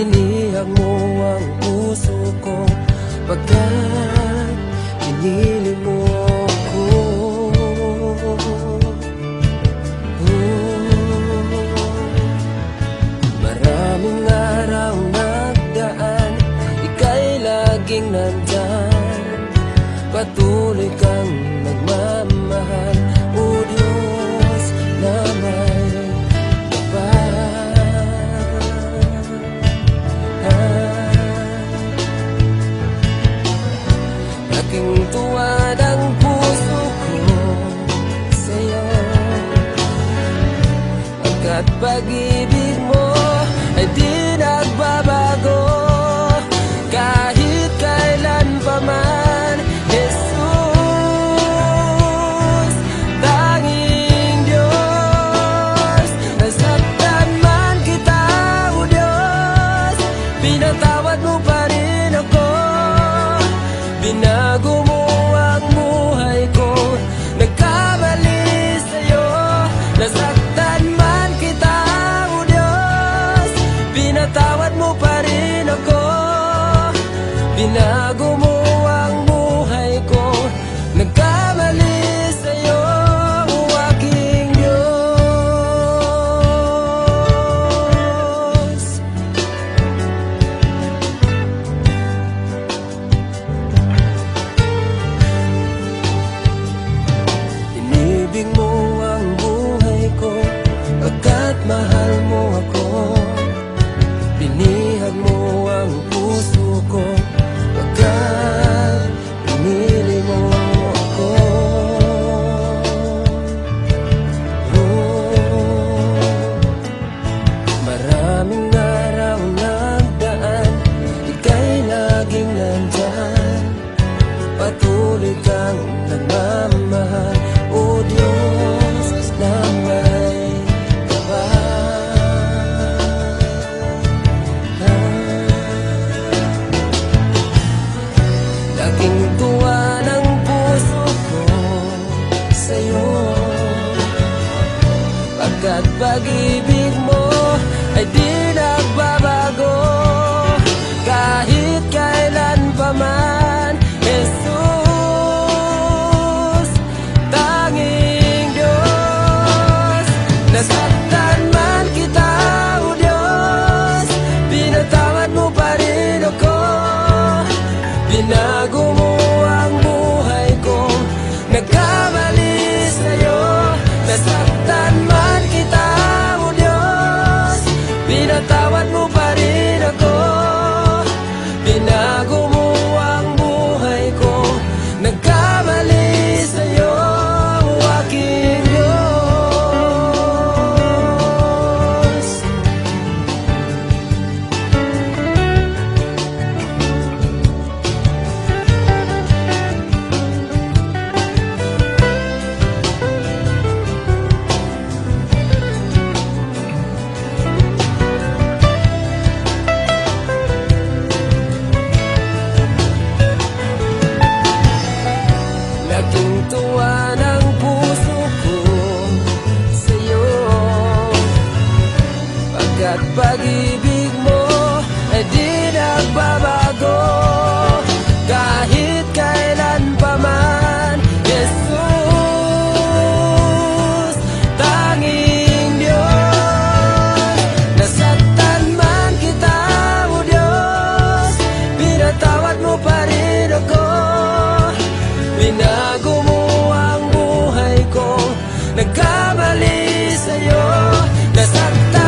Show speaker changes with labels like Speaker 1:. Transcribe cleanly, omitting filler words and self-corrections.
Speaker 1: Binihag mo ang puso ko pagkat pinili mo ako. Maraming araw nagdaan, ika'y laging nandyan. Patuloy kang nagmamahal, o Diyos na may aking tuwa ng puso ko sa'yo, pagkat pag-ibig mo ay di nagbabago kahit kailan pa man. Jesus, tanging Diyos, nasaktan man kita, o Diyos, pinatawad mo pa rin ako. Binago mo ang buhay ko, nagkamali sa'yo. Nasaktan man kita, o Diyos, pinatawad mo pa rin ako. Binago mo ang buhay ko, nagkamali sa'yo, o aking Diyos. Inibig mo ang buhay ko, pagkat mahal mo ako. Binihag mo ang puso ko, pagkat pinili mo ako. Maraming araw nagdaan, ika'y laging nandyan. Patuloy kang nagmamahal, o Diyos na may laking tuwa ng puso ko sa'yo, pagkat pag-ibig mo ay di nagbabago kahit kailan pa man. Jesus, tanging Diyos, nasaktan man kita, o Diyos, pinatawad mo pa rin ako. Binago mo ang buhay ko, nagkamali sa'yo. Nasaktan man kita, o Diyos, pinatawad mo pa rin ako. Binago mo ang buhay ko, nagkamali sa'yo, o aking Diyos. Laking tuwa ng puso ko sa'yo, pagkat pag-ibig mo ay di nagbabago kahit kailan pa man. Jesus, tanging Diyos, nasaktan man kita, o Diyos, pinatawad mo pa rin ako. Binago mo ang buhay ko, nagkamali sa'yo. Nasaktan